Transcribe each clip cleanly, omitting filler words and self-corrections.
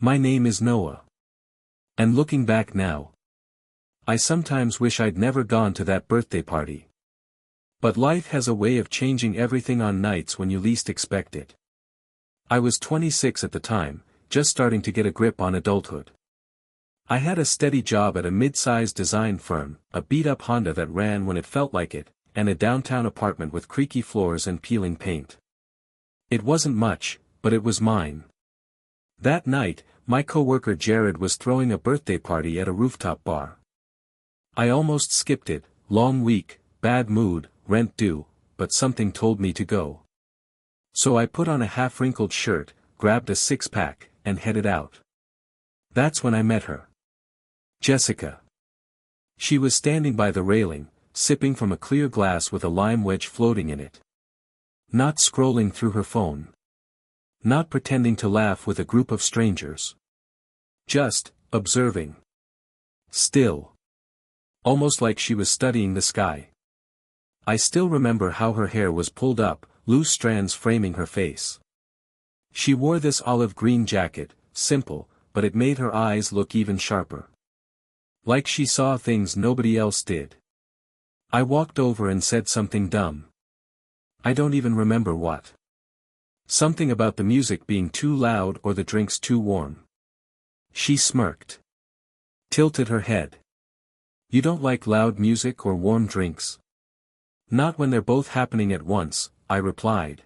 My name is Noah. And looking back now, I sometimes wish I'd never gone to that birthday party. But life has a way of changing everything on nights when you least expect it. I was 26 at the time, just starting to get a grip on adulthood. I had a steady job at a mid-sized design firm, a beat-up Honda that ran when it felt like it, and a downtown apartment with creaky floors and peeling paint. It wasn't much, but it was mine. That night, my coworker Jared was throwing a birthday party at a rooftop bar. I almost skipped it, long week, bad mood, rent due, but something told me to go. So I put on a half-wrinkled shirt, grabbed a six-pack, and headed out. That's when I met her. Jessica. She was standing by the railing, sipping from a clear glass with a lime wedge floating in it. Not scrolling through her phone. Not pretending to laugh with a group of strangers. Just, observing. Still. Almost like she was studying the sky. I still remember how her hair was pulled up, loose strands framing her face. She wore this olive green jacket, simple, but it made her eyes look even sharper. Like she saw things nobody else did. I walked over and said something dumb. I don't even remember what. Something about the music being too loud or the drinks too warm. She smirked. Tilted her head. You don't like loud music or warm drinks? Not when they're both happening at once, I replied.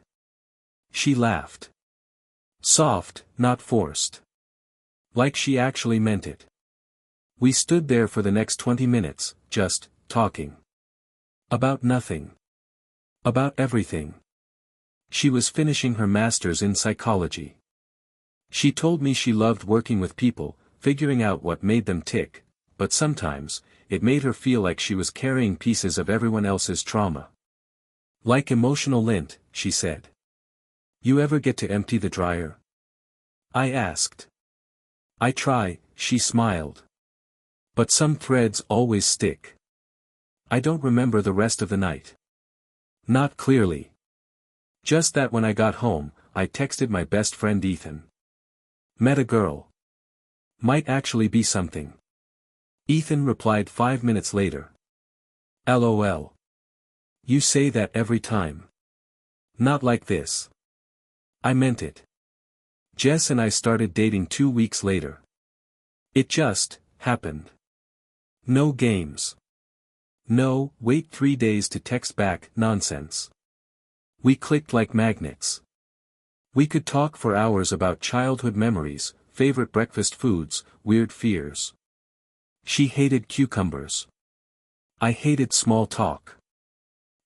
She laughed. Soft, not forced. Like she actually meant it. We stood there for the next 20 minutes, just, talking. About nothing. About everything. She was finishing her master's in psychology. She told me she loved working with people, figuring out what made them tick, but sometimes, it made her feel like she was carrying pieces of everyone else's trauma. Like emotional lint, she said. You ever get to empty the dryer? I asked. I try, she smiled. But some threads always stick. I don't remember the rest of the night. Not clearly. Just that when I got home, I texted my best friend Ethan. Met a girl. Might actually be something. Ethan replied 5 minutes later. LOL. You say that every time. Not like this. I meant it. Jess and I started dating 2 weeks later. It just happened. No games. No, wait 3 days to text back nonsense. We clicked like magnets. We could talk for hours about childhood memories, favorite breakfast foods, weird fears. She hated cucumbers. I hated small talk.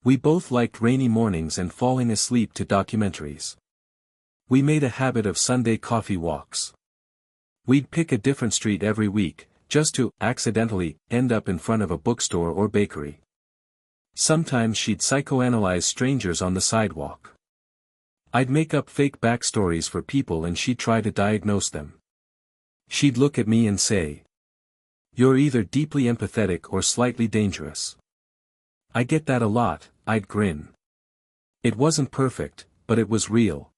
We both liked rainy mornings and falling asleep to documentaries. We made a habit of Sunday coffee walks. We'd pick a different street every week, just to, accidentally, end up in front of a bookstore or bakery. Sometimes she'd psychoanalyze strangers on the sidewalk. I'd make up fake backstories for people and she'd try to diagnose them. She'd look at me and say, "You're either deeply empathetic or slightly dangerous." I get that a lot, I'd grin. It wasn't perfect, but it was real.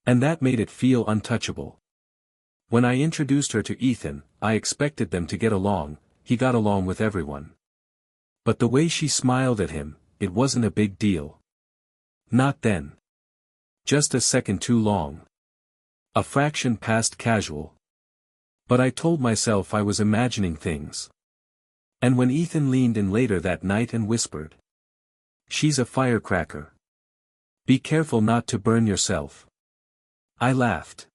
And that made it feel untouchable. When I introduced her to Ethan, I expected them to get along. He got along with everyone. But the way she smiled at him, it wasn't a big deal. Not then. Just a second too long. A fraction past casual. But I told myself I was imagining things. And when Ethan leaned in later that night and whispered, "She's a firecracker. Be careful not to burn yourself," I laughed.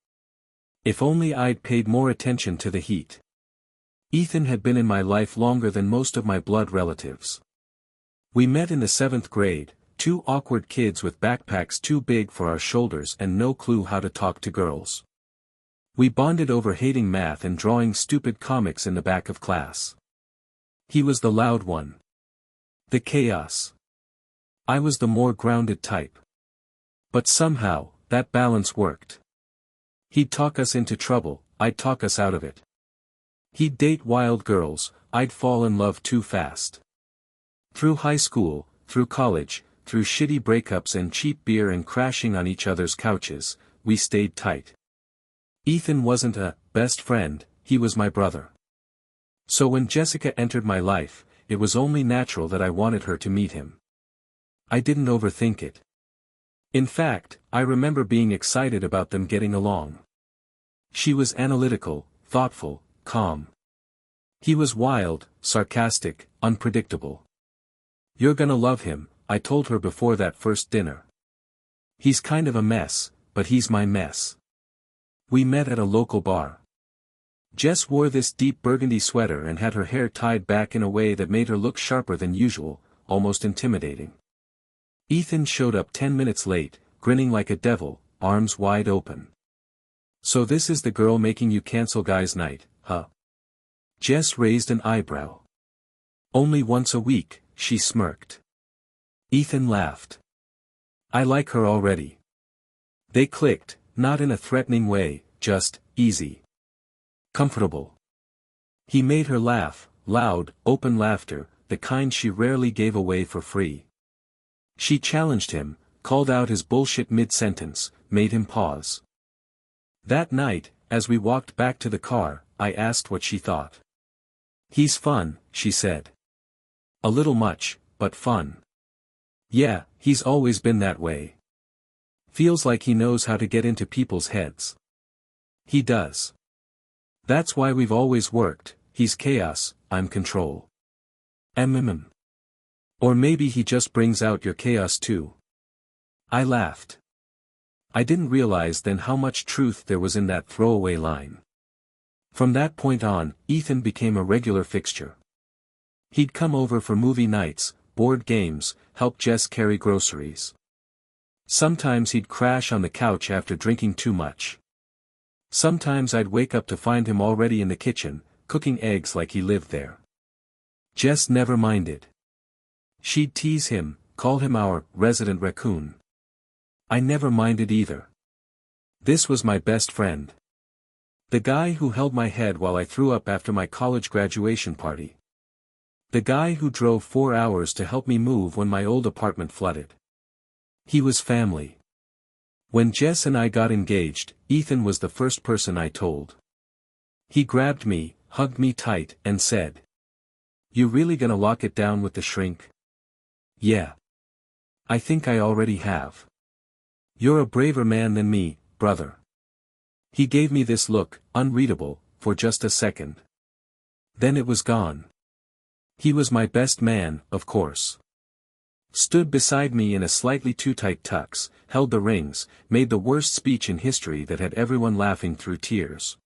If only I'd paid more attention to the heat. Ethan had been in my life longer than most of my blood relatives. We met in the 7th grade, two awkward kids with backpacks too big for our shoulders and no clue how to talk to girls. We bonded over hating math and drawing stupid comics in the back of class. He was the loud one. The chaos. I was the more grounded type. But somehow, that balance worked. He'd talk us into trouble, I'd talk us out of it. He'd date wild girls, I'd fall in love too fast. Through high school, through college, through shitty breakups and cheap beer and crashing on each other's couches, we stayed tight. Ethan wasn't a best friend, he was my brother. So when Jessica entered my life, it was only natural that I wanted her to meet him. I didn't overthink it. In fact, I remember being excited about them getting along. She was analytical, thoughtful, calm. He was wild, sarcastic, unpredictable. "You're gonna love him," I told her before that first dinner. "He's kind of a mess, but he's my mess." We met at a local bar. Jess wore this deep burgundy sweater and had her hair tied back in a way that made her look sharper than usual, almost intimidating. Ethan showed up 10 minutes late, grinning like a devil, arms wide open. "So this is the girl making you cancel guys' night, huh?" Jess raised an eyebrow. "Only once a week," she smirked. Ethan laughed. "I like her already." They clicked, not in a threatening way, just easy. Comfortable. He made her laugh, loud, open laughter, the kind she rarely gave away for free. She challenged him, called out his bullshit mid-sentence, made him pause. That night, as we walked back to the car, I asked what she thought. "He's fun," she said. "A little much, but fun." "Yeah, he's always been that way. Feels like he knows how to get into people's heads." "He does. That's why we've always worked. He's chaos, I'm control." Or maybe he just brings out your chaos too." I laughed. I didn't realize then how much truth there was in that throwaway line. From that point on, Ethan became a regular fixture. He'd come over for movie nights, board games, help Jess carry groceries. Sometimes he'd crash on the couch after drinking too much. Sometimes I'd wake up to find him already in the kitchen, cooking eggs like he lived there. Jess never minded. She'd tease him, call him our resident raccoon. I never minded either. This was my best friend. The guy who held my head while I threw up after my college graduation party. The guy who drove 4 hours to help me move when my old apartment flooded. He was family. When Jess and I got engaged, Ethan was the first person I told. He grabbed me, hugged me tight, and said, "You really gonna lock it down with the shrink?" "Yeah. I think I already have." "You're a braver man than me, brother." He gave me this look, unreadable, for just a second. Then it was gone. He was my best man, of course. Stood beside me in a slightly too tight tux, held the rings, made the worst speech in history that had everyone laughing through tears.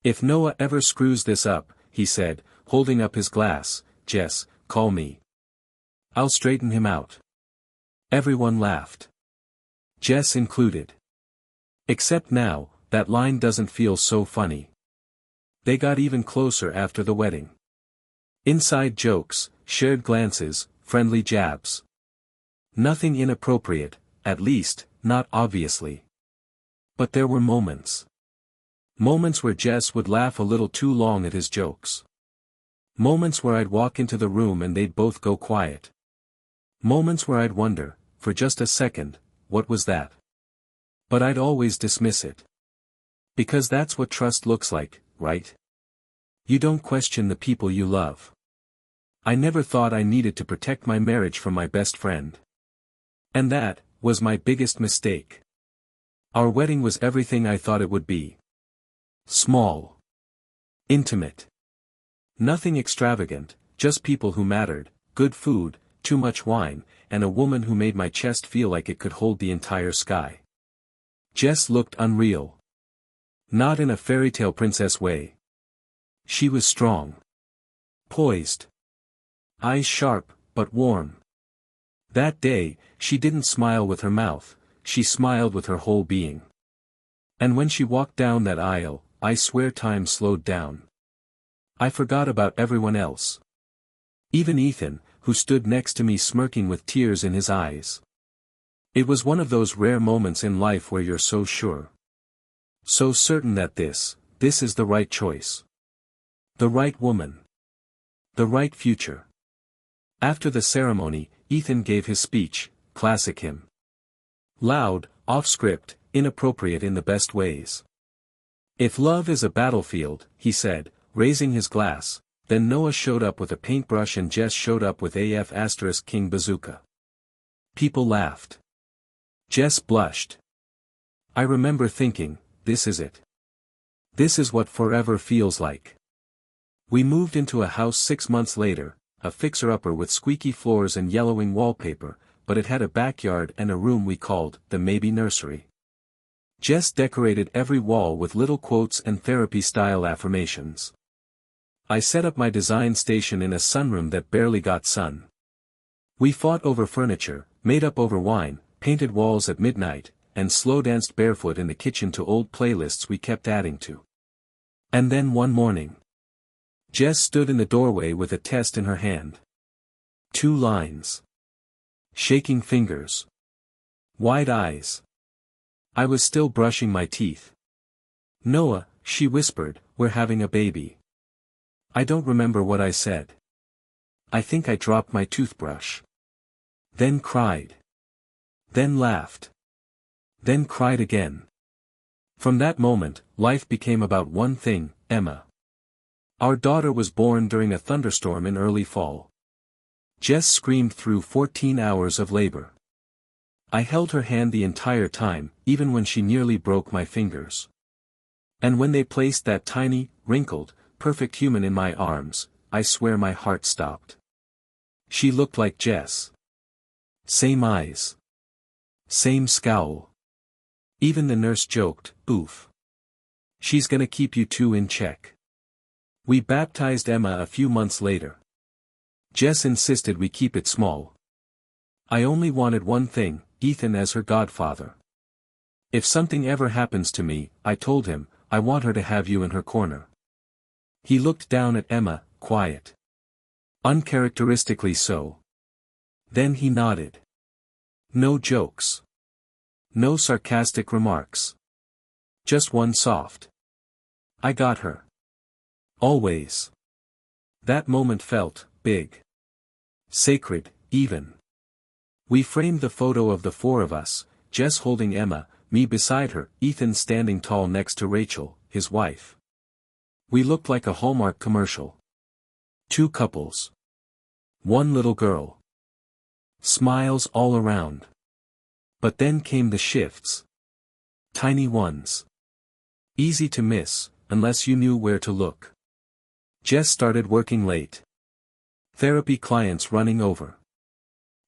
"If Noah ever screws this up," he said, holding up his glass, "Jess, call me. I'll straighten him out." Everyone laughed. Jess included. Except now, that line doesn't feel so funny. They got even closer after the wedding. Inside jokes, shared glances, friendly jabs. Nothing inappropriate, at least, not obviously. But there were moments. Moments where Jess would laugh a little too long at his jokes. Moments where I'd walk into the room and they'd both go quiet. Moments where I'd wonder, for just a second, what was that? But I'd always dismiss it. Because that's what trust looks like, right? You don't question the people you love. I never thought I needed to protect my marriage from my best friend. And that was my biggest mistake. Our wedding was everything I thought it would be. Small. Intimate. Nothing extravagant, just people who mattered, good food, too much wine, and a woman who made my chest feel like it could hold the entire sky. Jess looked unreal. Not in a fairy tale princess way. She was strong. Poised. Eyes sharp, but warm. That day, she didn't smile with her mouth, she smiled with her whole being. And when she walked down that aisle, I swear time slowed down. I forgot about everyone else. Even Ethan, who stood next to me smirking with tears in his eyes. It was one of those rare moments in life where you're so sure. So certain that this is the right choice. The right woman. The right future. After the ceremony, Ethan gave his speech, classic him. Loud, off-script, inappropriate in the best ways. If love is a battlefield, he said, raising his glass, then Noah showed up with a paintbrush and Jess showed up with AF** King Bazooka. People laughed. Jess blushed. I remember thinking, this is it. This is what forever feels like. We moved into a house 6 months later, a fixer-upper with squeaky floors and yellowing wallpaper, but it had a backyard and a room we called the maybe nursery. Jess decorated every wall with little quotes and therapy-style affirmations. I set up my design station in a sunroom that barely got sun. We fought over furniture, made up over wine, painted walls at midnight, and slow-danced barefoot in the kitchen to old playlists we kept adding to. And then one morning, Jess stood in the doorway with a test in her hand. 2 lines. Shaking fingers. Wide eyes. I was still brushing my teeth. Noah, she whispered, we're having a baby. I don't remember what I said. I think I dropped my toothbrush. Then cried. Then laughed. Then cried again. From that moment, life became about one thing, Emma. Our daughter was born during a thunderstorm in early fall. Jess screamed through 14 hours of labor. I held her hand the entire time, even when she nearly broke my fingers. And when they placed that tiny, wrinkled, perfect human in my arms, I swear my heart stopped. She looked like Jess. Same eyes. Same scowl. Even the nurse joked, oof. She's gonna keep you two in check. We baptized Emma a few months later. Jess insisted we keep it small. I only wanted one thing, Ethan as her godfather. If something ever happens to me, I told him, I want her to have you in her corner. He looked down at Emma, quiet. Uncharacteristically so. Then he nodded. No jokes. No sarcastic remarks. Just one soft. I got her. Always. That moment felt big. Sacred, even. We framed the photo of the 4 of us, Jess holding Emma, me beside her, Ethan standing tall next to Rachel, his wife. We looked like a Hallmark commercial. 2 couples. 1 little girl. Smiles all around. But then came the shifts. Tiny ones. Easy to miss, unless you knew where to look. Jess started working late. Therapy clients running over.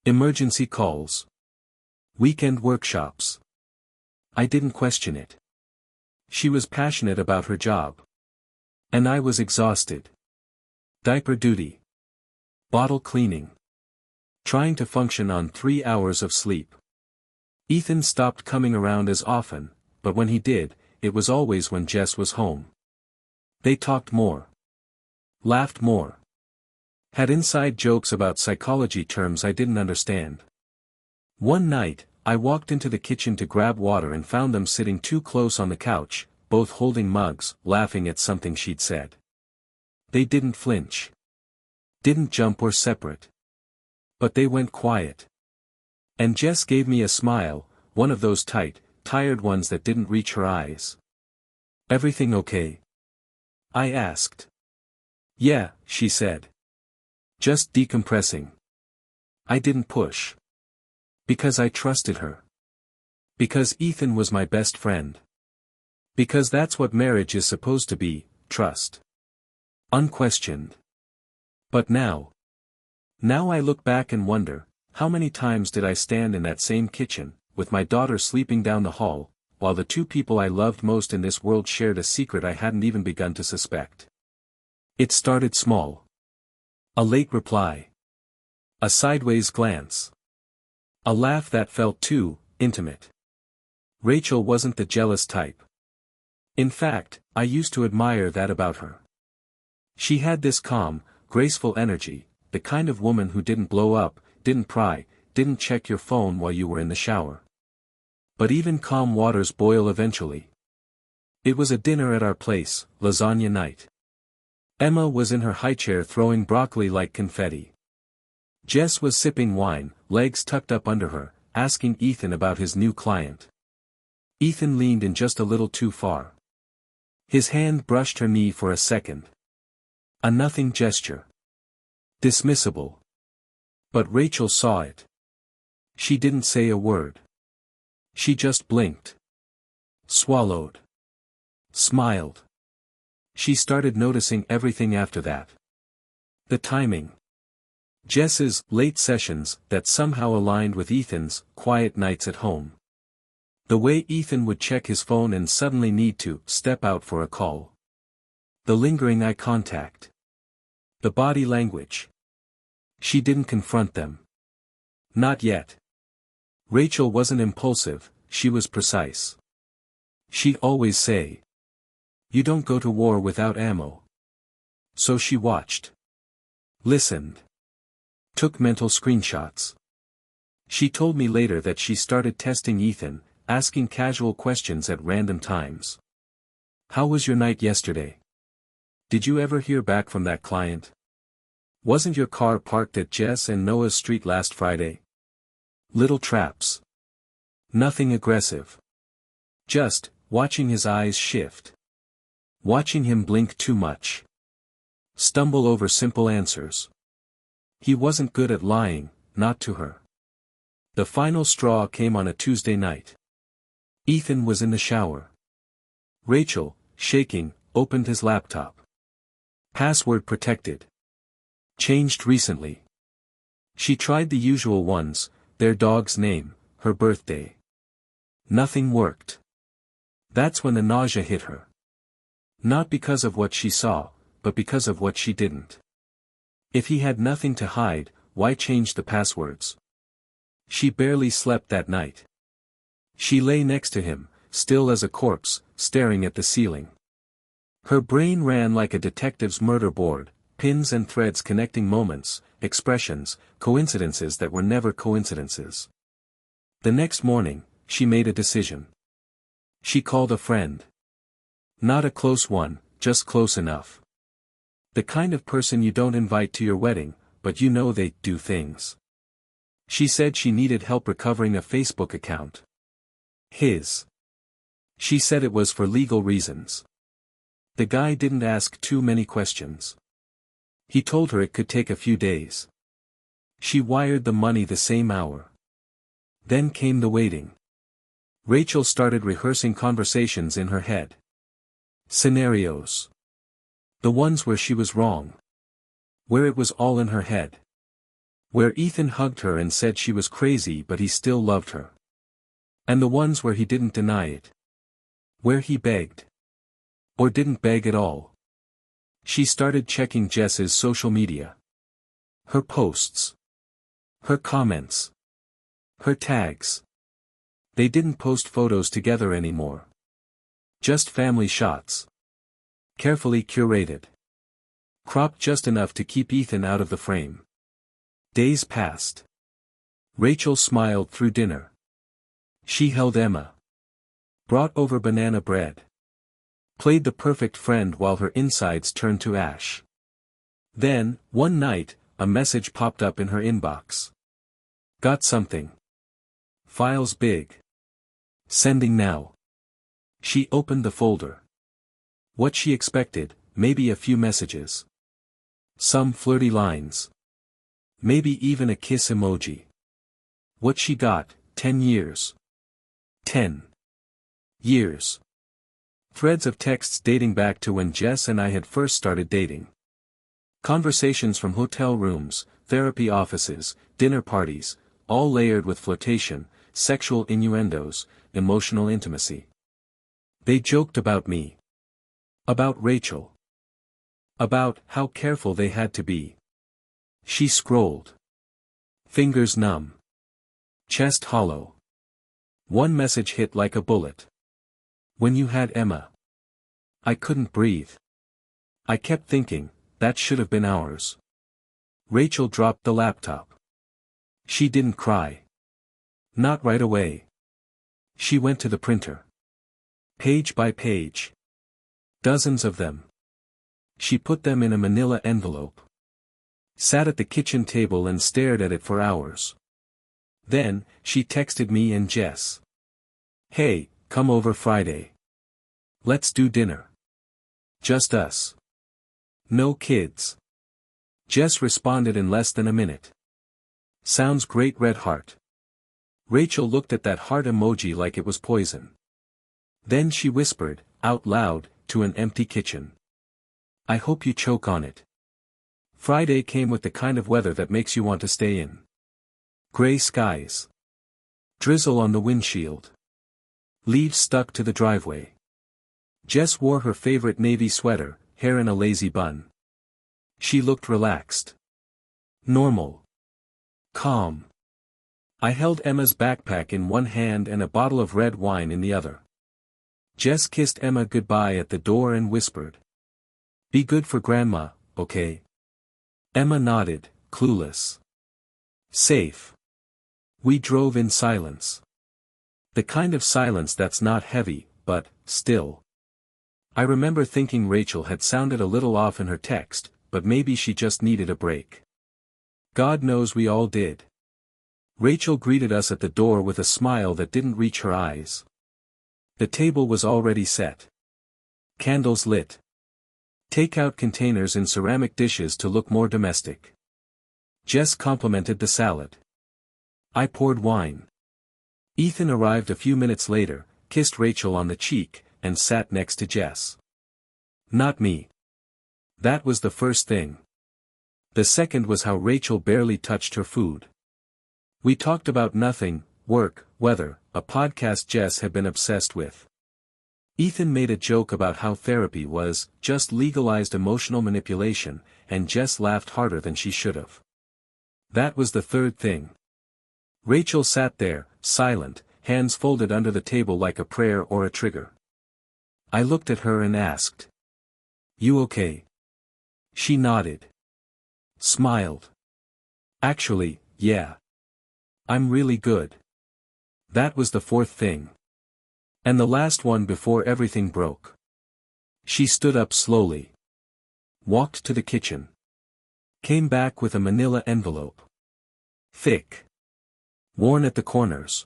Emergency calls. Weekend workshops. I didn't question it. She was passionate about her job. And I was exhausted. Diaper duty. Bottle cleaning. Trying to function on 3 hours of sleep. Ethan stopped coming around as often, but when he did, it was always when Jess was home. They talked more. Laughed more. Had inside jokes about psychology terms I didn't understand. One night, I walked into the kitchen to grab water and found them sitting too close on the couch, both holding mugs, laughing at something she'd said. They didn't flinch. Didn't jump or separate. But they went quiet. And Jess gave me a smile, one of those tight, tired ones that didn't reach her eyes. Everything okay? I asked. Yeah, she said. Just decompressing. I didn't push. Because I trusted her. Because Ethan was my best friend. Because that's what marriage is supposed to be, trust. Unquestioned. But now I look back and wonder, how many times did I stand in that same kitchen, with my daughter sleeping down the hall, while the 2 people I loved most in this world shared a secret I hadn't even begun to suspect. It started small. A late reply. A sideways glance. A laugh that felt too intimate. Rachel wasn't the jealous type. In fact, I used to admire that about her. She had this calm, graceful energy, the kind of woman who didn't blow up, didn't pry, didn't check your phone while you were in the shower. But even calm waters boil eventually. It was a dinner at our place, lasagna night. Emma was in her highchair throwing broccoli like confetti. Jess was sipping wine, legs tucked up under her, asking Ethan about his new client. Ethan leaned in just a little too far. His hand brushed her knee for a second. A nothing gesture. Dismissible. But Rachel saw it. She didn't say a word. She just blinked. Swallowed. Smiled. She started noticing everything after that. The timing. Jess's late sessions that somehow aligned with Ethan's quiet nights at home. The way Ethan would check his phone and suddenly need to step out for a call. The lingering eye contact. The body language. She didn't confront them. Not yet. Rachel wasn't impulsive, she was precise. She'd always say, "You don't go to war without ammo." So she watched. Listened. Took mental screenshots. She told me later that she started testing Ethan, asking casual questions at random times. "How was your night yesterday? Did you ever hear back from that client? Wasn't your car parked at Jess and Noah's street last Friday?" Little traps. Nothing aggressive. Just watching his eyes shift. Watching him blink too much. Stumble over simple answers. He wasn't good at lying, not to her. The final straw came on a Tuesday night. Ethan was in the shower. Rachel, shaking, opened his laptop. Password protected. Changed recently. She tried the usual ones, their dog's name, her birthday. Nothing worked. That's when the nausea hit her. Not because of what she saw, but because of what she didn't. If he had nothing to hide, why change the passwords? She barely slept that night. She lay next to him, still as a corpse, staring at the ceiling. Her brain ran like a detective's murder board, pins and threads connecting moments, expressions, coincidences that were never coincidences. The next morning, she made a decision. She called a friend. Not a close one, just close enough. The kind of person you don't invite to your wedding, but you know they do things. She said she needed help recovering a Facebook account. His. She said it was for legal reasons. The guy didn't ask too many questions. He told her it could take a few days. She wired the money the same hour. Then came the waiting. Rachel started rehearsing conversations in her head. Scenarios. The ones where she was wrong. Where it was all in her head. Where Ethan hugged her and said she was crazy but he still loved her. And the ones where he didn't deny it. Where he begged. Or didn't beg at all. She started checking Jess's social media. Her posts. Her comments. Her tags. They didn't post photos together anymore. Just family shots. Carefully curated. Cropped just enough to keep Ethan out of the frame. Days passed. Rachel smiled through dinner. She held Emma. Brought over banana bread. Played the perfect friend while her insides turned to ash. Then, one night, a message popped up in her inbox. Got something. Files big. Sending now. She opened the folder. What she expected, maybe a few messages. Some flirty lines. Maybe even a kiss emoji. What she got, 10 years. 10 years. Threads of texts dating back to when Jess and I had first started dating. Conversations from hotel rooms, therapy offices, dinner parties, all layered with flirtation, sexual innuendos, emotional intimacy. They joked about me. About Rachel. About how careful they had to be. She scrolled. Fingers numb. Chest hollow. One message hit like a bullet. When you had Emma. I couldn't breathe. I kept thinking, that should have been ours. Rachel dropped the laptop. She didn't cry. Not right away. She went to the printer. Page by page. Dozens of them. She put them in a manila envelope. Sat at the kitchen table and stared at it for hours. Then, she texted me and Jess. Hey, come over Friday. Let's do dinner. Just us. No kids. Jess responded in less than a minute. Sounds great, red heart. Rachel looked at that heart emoji like it was poison. Then she whispered, out loud, to an empty kitchen. I hope you choke on it. Friday came with the kind of weather that makes you want to stay in. Gray skies. Drizzle on the windshield. Leaves stuck to the driveway. Jess wore her favorite navy sweater, hair in a lazy bun. She looked relaxed. Normal. Calm. I held Emma's backpack in one hand and a bottle of red wine in the other. Jess kissed Emma goodbye at the door and whispered. Be good for Grandma, okay? Emma nodded, clueless. Safe. We drove in silence. The kind of silence that's not heavy, but, still. I remember thinking Rachel had sounded a little off in her text, but maybe she just needed a break. God knows we all did. Rachel greeted us at the door with a smile that didn't reach her eyes. The table was already set. Candles lit. Take-out containers in ceramic dishes to look more domestic. Jess complimented the salad. I poured wine. Ethan arrived a few minutes later, kissed Rachel on the cheek, and sat next to Jess. Not me. That was the first thing. The second was how Rachel barely touched her food. We talked about nothing, work, weather, a podcast Jess had been obsessed with. Ethan made a joke about how therapy was just legalized emotional manipulation, and Jess laughed harder than she should have. That was the third thing. Rachel sat there, silent, hands folded under the table like a prayer or a trigger. I looked at her and asked. You okay? She nodded. Smiled. Actually, yeah. I'm really good. That was the fourth thing. And the last one before everything broke. She stood up slowly. Walked to the kitchen. Came back with a manila envelope. Thick. Worn at the corners.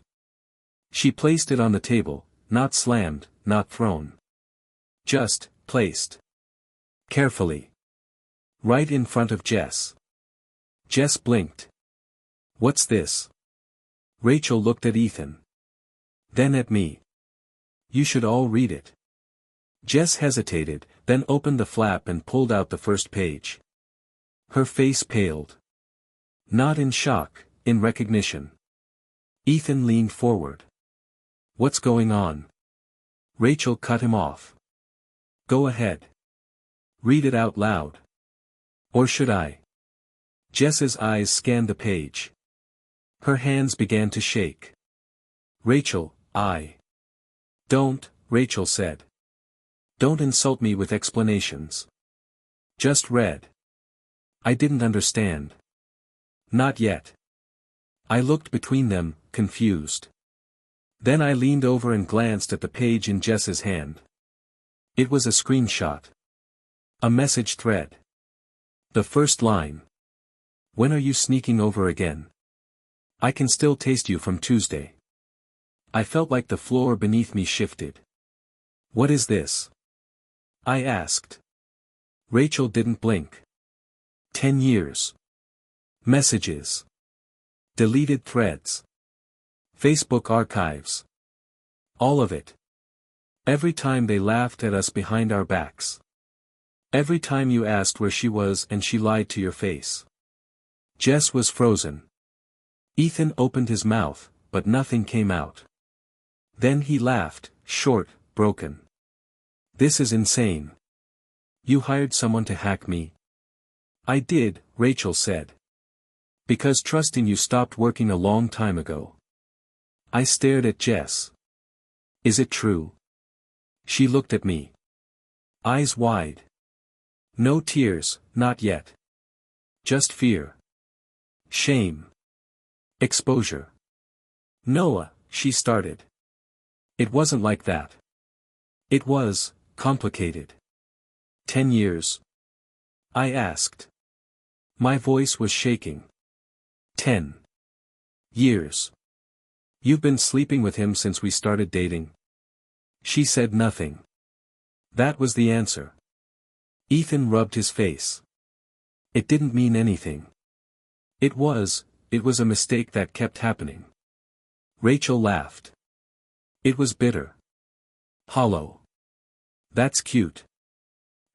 She placed it on the table, not slammed, not thrown. Just, placed. Carefully. Right in front of Jess. Jess blinked. What's this? Rachel looked at Ethan. Then at me. You should all read it. Jess hesitated, then opened the flap and pulled out the first page. Her face paled. Not in shock, in recognition. Ethan leaned forward. What's going on? Rachel cut him off. Go ahead. Read it out loud. Or should I? Jess's eyes scanned the page. Her hands began to shake. Rachel, Don't, Rachel said. Don't insult me with explanations. Just read. I didn't understand. Not yet. I looked between them, confused. Then I leaned over and glanced at the page in Jess's hand. It was a screenshot. A message thread. The first line. When are you sneaking over again? I can still taste you from Tuesday. I felt like the floor beneath me shifted. What is this? I asked. Rachel didn't blink. 10 years. Messages. Deleted threads. Facebook archives. All of it. Every time they laughed at us behind our backs. Every time you asked where she was and she lied to your face. Jess was frozen. Ethan opened his mouth, but nothing came out. Then he laughed, short, broken. This is insane. You hired someone to hack me? I did, Rachel said. Because trusting you stopped working a long time ago. I stared at Jess. Is it true? She looked at me. Eyes wide. No tears, not yet. Just fear. Shame. Exposure. Noah, she started. It wasn't like that. It was, complicated. 10 years? I asked. My voice was shaking. 10 years. You've been sleeping with him since we started dating? She said nothing. That was the answer. Ethan rubbed his face. It didn't mean anything. It was a mistake that kept happening. Rachel laughed. It was bitter. Hollow. That's cute.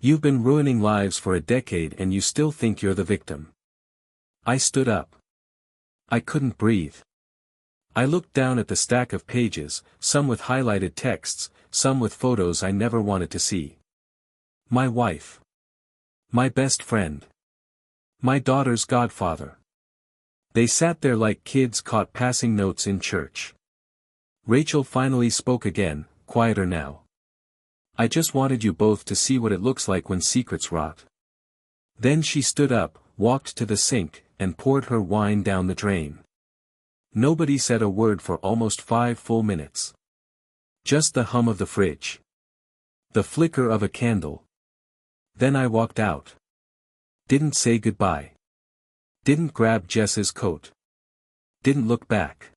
You've been ruining lives for a decade and you still think you're the victim. I stood up. I couldn't breathe. I looked down at the stack of pages, some with highlighted texts, some with photos I never wanted to see. My wife. My best friend. My daughter's godfather. They sat there like kids caught passing notes in church. Rachel finally spoke again, quieter now. I just wanted you both to see what it looks like when secrets rot. Then she stood up, walked to the sink, and poured her wine down the drain. Nobody said a word for almost 5 full minutes. Just the hum of the fridge. The flicker of a candle. Then I walked out. Didn't say goodbye. Didn't grab Jess's coat. Didn't look back.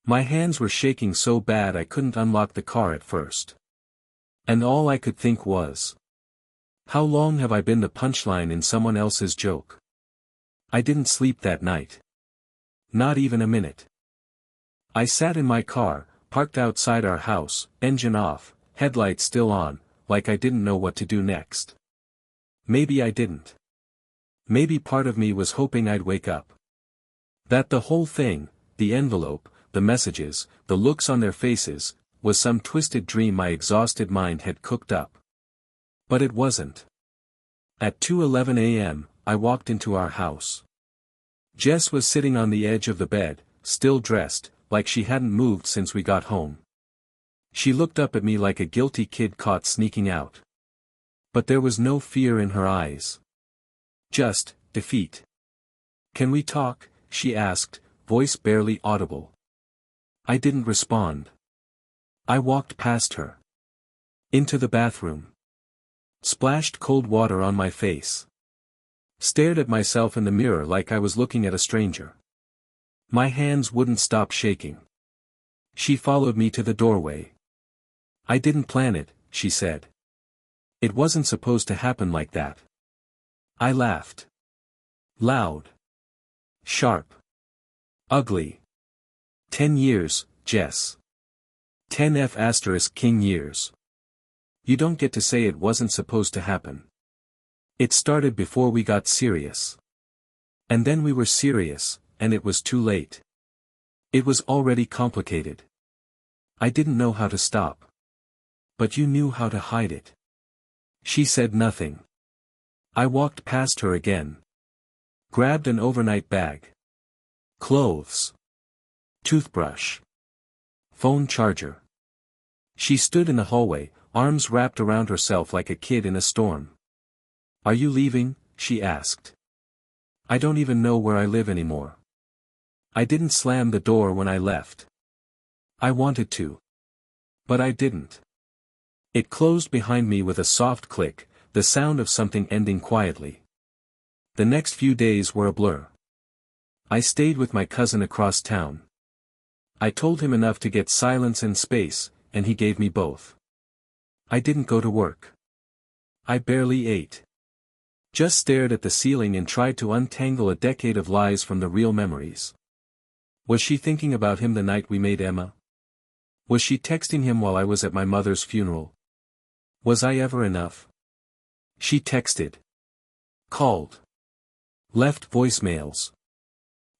My hands were shaking so bad I couldn't unlock the car at first. And all I could think was, how long have I been the punchline in someone else's joke? I didn't sleep that night. Not even a minute. I sat in my car, parked outside our house, engine off, headlights still on, like I didn't know what to do next. Maybe I didn't. Maybe part of me was hoping I'd wake up. That the whole thing, the envelope, the messages, the looks on their faces, was some twisted dream my exhausted mind had cooked up. But it wasn't. At 2:11 a.m., I walked into our house. Jess was sitting on the edge of the bed, still dressed, like she hadn't moved since we got home. She looked up at me like a guilty kid caught sneaking out. But there was no fear in her eyes. Just defeat. "Can we talk?" she asked, voice barely audible. I didn't respond. I walked past her. Into the bathroom. Splashed cold water on my face. Stared at myself in the mirror like I was looking at a stranger. My hands wouldn't stop shaking. She followed me to the doorway. "I didn't plan it," she said. "It wasn't supposed to happen like that." I laughed. Loud. Sharp. Ugly. 10 years, Jess. 10 King years. You don't get to say it wasn't supposed to happen. It started before we got serious. And then we were serious, and it was too late. It was already complicated. I didn't know how to stop. But you knew how to hide it. She said nothing. I walked past her again. Grabbed an overnight bag. Clothes. Toothbrush. Phone charger. She stood in the hallway, arms wrapped around herself like a kid in a storm. "Are you leaving?" she asked. "I don't even know where I live anymore." I didn't slam the door when I left. I wanted to. But I didn't. It closed behind me with a soft click, the sound of something ending quietly. The next few days were a blur. I stayed with my cousin across town. I told him enough to get silence and space, and he gave me both. I didn't go to work. I barely ate. Just stared at the ceiling and tried to untangle a decade of lies from the real memories. Was she thinking about him the night we made Emma? Was she texting him while I was at my mother's funeral? Was I ever enough? She texted. Called. Left voicemails.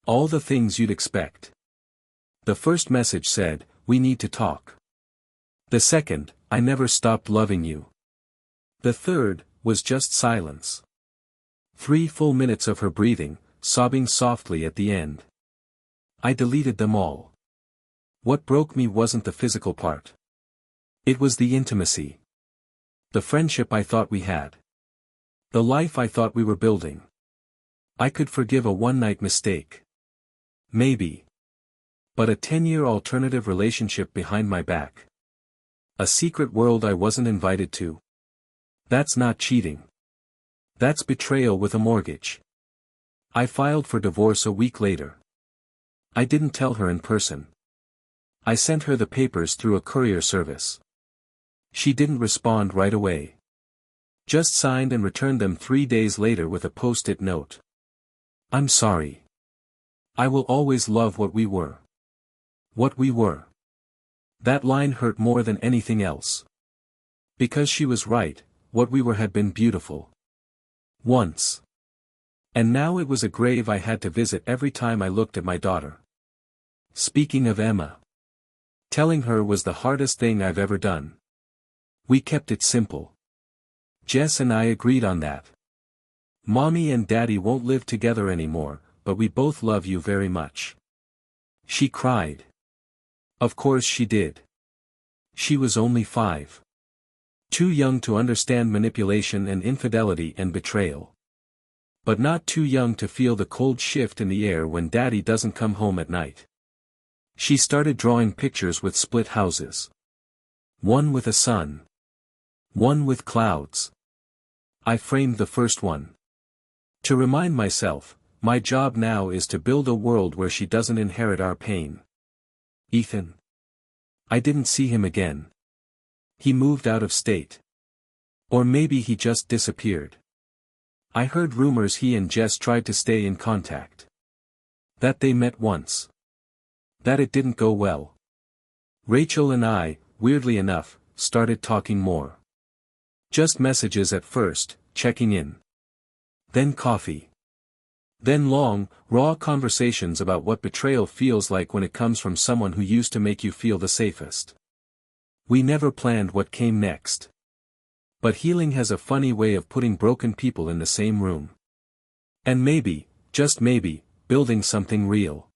All the things you'd expect. The first message said, "We need to talk." The second, "I never stopped loving you." The third, was just silence. 3 full minutes of her breathing, sobbing softly at the end. I deleted them all. What broke me wasn't the physical part. It was the intimacy. The friendship I thought we had. The life I thought we were building. I could forgive a one-night mistake. Maybe. But a 10-year alternative relationship behind my back. A secret world I wasn't invited to. That's not cheating. That's betrayal with a mortgage. I filed for divorce a week later. I didn't tell her in person. I sent her the papers through a courier service. She didn't respond right away. Just signed and returned them 3 days later with a post-it note. I'm sorry. I will always love what we were. What we were. That line hurt more than anything else. Because she was right, what we were had been beautiful. Once. And now it was a grave I had to visit every time I looked at my daughter. Speaking of Emma. Telling her was the hardest thing I've ever done. We kept it simple. Jess and I agreed on that. Mommy and Daddy won't live together anymore, but we both love you very much. She cried. Of course she did. She was only 5. Too young to understand manipulation and infidelity and betrayal. But not too young to feel the cold shift in the air when Daddy doesn't come home at night. She started drawing pictures with split houses. One with a sun. One with clouds. I framed the first one. To remind myself, my job now is to build a world where she doesn't inherit our pain. Ethan. I didn't see him again. He moved out of state. Or maybe he just disappeared. I heard rumors he and Jess tried to stay in contact. That they met once. That it didn't go well. Rachel and I, weirdly enough, started talking more. Just messages at first, checking in. Then coffee. Then long, raw conversations about what betrayal feels like when it comes from someone who used to make you feel the safest. We never planned what came next. But healing has a funny way of putting broken people in the same room. And maybe, just maybe, building something real.